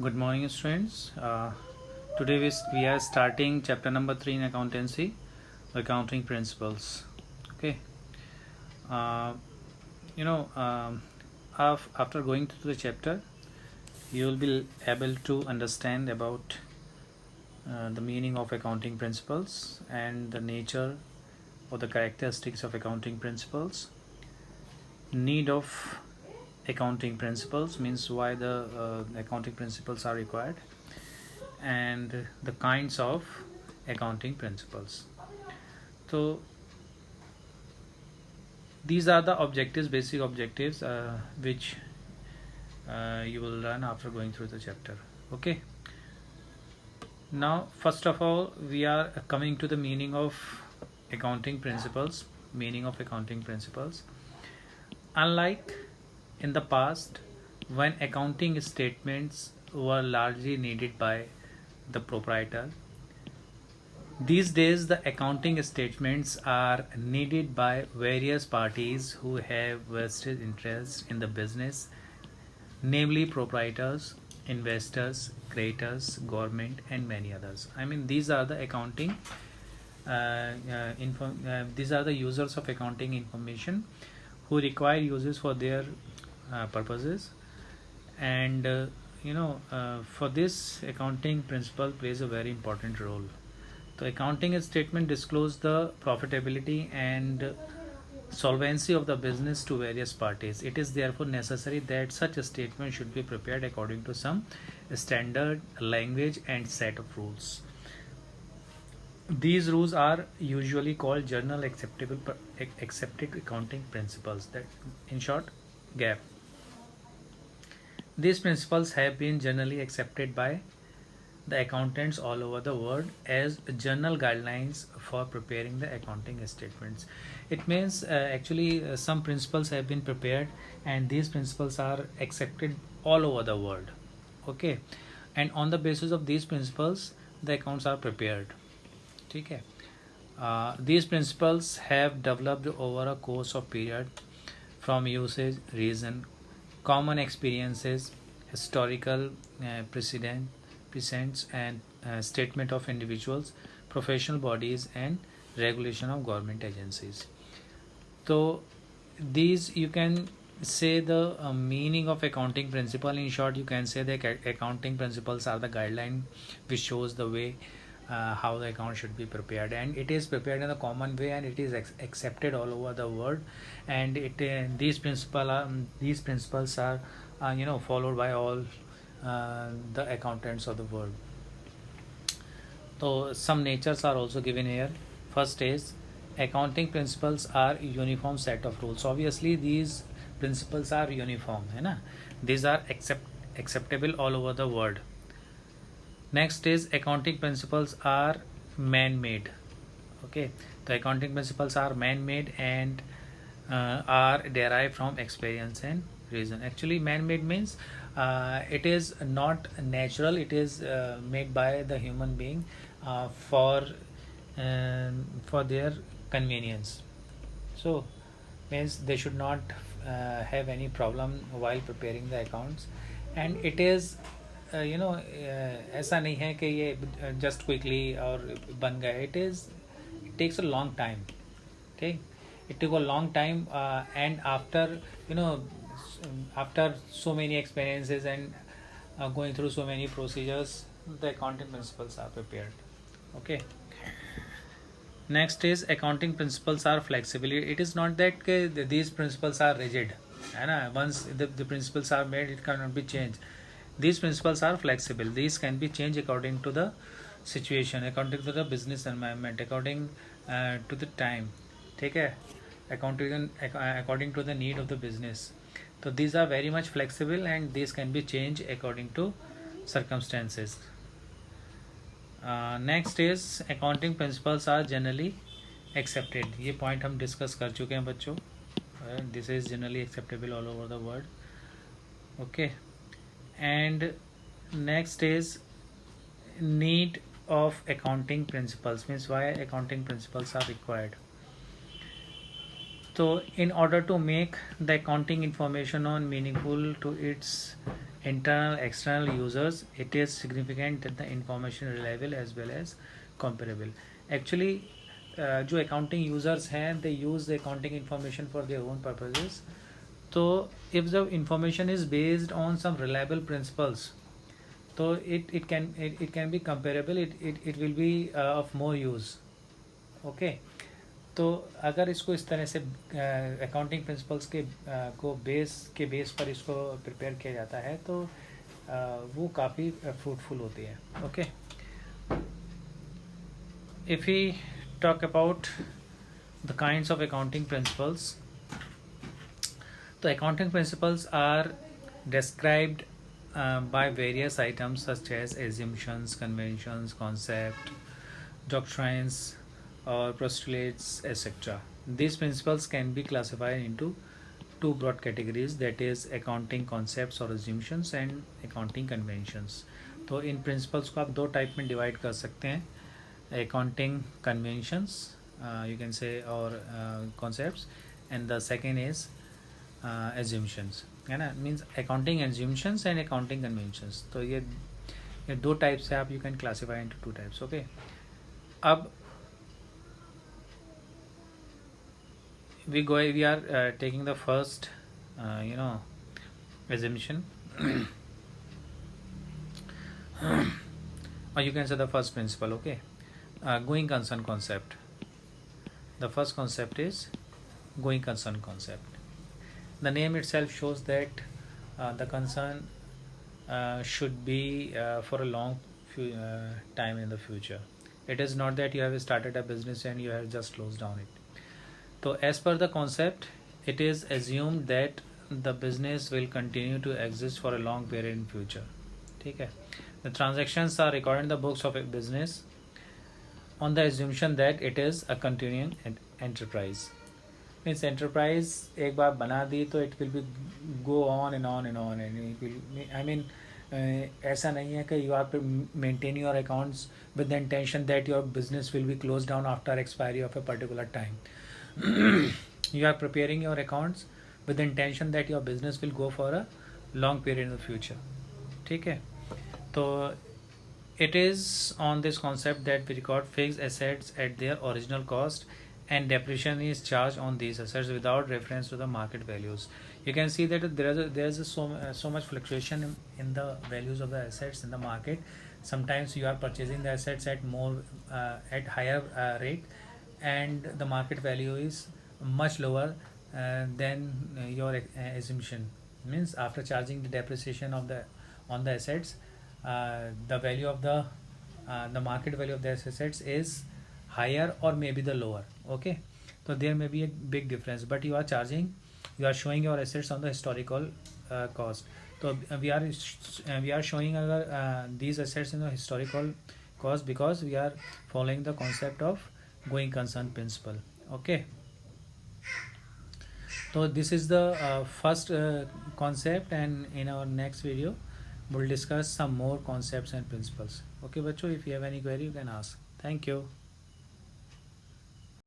Good morning, students. Today we are starting chapter number 3 in accountancy, accounting principles. Okay. Uh, you know, after going through the chapter, you will be able to understand about the meaning of accounting principles and the nature or the characteristics of accounting principles. Need of accounting principles means why the accounting principles are required, and the kinds of accounting principles. So these are the objectives, basic objectives, which you will learn after going through the chapter. Okay. Now, first of all, we are coming to the meaning of accounting principles. Meaning of accounting principles. Unlike in the past, when accounting statements were largely needed by the proprietor, these days the accounting statements are needed by various parties who have vested interest in the business, namely proprietors, investors, creditors, government, and many others. I mean, these are the accounting these are the users of accounting information who require uses for their purposes, and for this, accounting principle plays a very important role. The accounting statement disclose the profitability and solvency of the business to various parties. It is therefore necessary that such a statement should be prepared according to some standard language and set of rules. These rules are usually called journal accepted accounting principles, that in short, GAAP. These principles have been generally accepted by the accountants all over the world as general guidelines for preparing the accounting statements. It means some principles have been prepared, and these principles are accepted all over the world. Okay, and on the basis of these principles, the accounts are prepared. Okay. These principles have developed over a course of period from usage, reason, common experiences, historical precedents, and statement of individuals, professional bodies, and regulation of government agencies. So these, you can say, the meaning of accounting principle. In short, you can say that accounting principles are the guideline which shows the way how the account should be prepared, and it is prepared in a common way, and it is accepted all over the world, and these principles are followed by all the accountants of the world. So some natures are also given here. First is, accounting principles are uniform set of rules. Obviously these principles are uniform, है ना? These are acceptable all over the world. Next is, accounting principles are man-made. Okay, the accounting principles are man-made and are derived from experience and reason. Actually, man-made means it is not natural. It is made by the human being for their convenience. So means they should not have any problem while preparing the accounts, and it is ऐसा नहीं है कि ये just quickly और बन गया. It takes a long time. Okay, it took a long time, and after after so many experiences and going through so many procedures, the accounting principles are prepared. Okay. Next is, accounting principles are flexible. It is not that these principles are rigid. Once the principles are made, it cannot be changed. These principles are flexible. These can be changed according to the situation, according to the business environment, according to the time. Take care. According to the need of the business. So these are very much flexible, and these can be changed according to circumstances. Next is, accounting principles are generally accepted. ये point हम discuss कर चुके हैं बच्चों. This is generally acceptable all over the world. Okay. And next is, need of accounting principles, means why accounting principles are required. So in order to make the accounting information on meaningful to its internal external users, it is significant that the information reliable as well as comparable. Actually जो accounting users हैं, they use the accounting information for their own purposes. So if the information is based on some reliable principles, so it can be comparable, it will be of more use. Okay. तो अगर इसको इस तरह से accounting principles के को base पर इसको प्रिपेयर किया जाता है तो वो काफ़ी फ्रूटफुल होती है. Okay. If we talk about the kinds of accounting principles, तो accounting principles are described by various items such as assumptions, conventions, concept, doctrines, or postulates, etc. These principles can be classified into two broad categories, that is accounting concepts or assumptions and accounting conventions. तो इन principles को आप दो type में divide कर सकते हैं, accounting conventions you can say or concepts, and the second is assumptions, है ना. Means accounting assumptions and accounting conventions. तो ये दो टाइप से आप you can classify into two types. Okay. अब we are taking the first assumption or you can say the first principle. Okay. Going concern concept. The first concept is going concern concept. The name itself shows that the concern should be for a long time in the future. It is not that you have started a business and you have just closed down it. So as per the concept, it is assumed that the business will continue to exist for a long period in future. ठीक है. The transactions are recorded in the books of a business on the assumption that it is a continuing enterprise. Means enterprise एक बार बना दी तो it will be go on and on and on and it will, I mean ऐसा नहीं है कि you are maintain your accounts with the intention that your business will be closed down after expiry of a particular time. You are preparing your accounts with the intention that your business will go for a long period in the future. ठीक है. तो it is on this concept that we record fixed assets at their original cost and depreciation is charged on these assets without reference to the market values. You can see that there is so much fluctuation in the values of the assets in the market. Sometimes you are purchasing the assets at more at higher rate and the market value is much lower than your assumption. Means after charging the depreciation of the on the assets, the value of the market value of the assets is higher or maybe the lower. Okay. So there may be a big difference, but you are showing your assets on the historical cost. So we are showing these assets in the historical cost because we are following the concept of going concern principle. Okay. So this is the first concept, and in our next video we'll discuss some more concepts and principles. Okay bachcho, if you have any query you can ask. Thank you.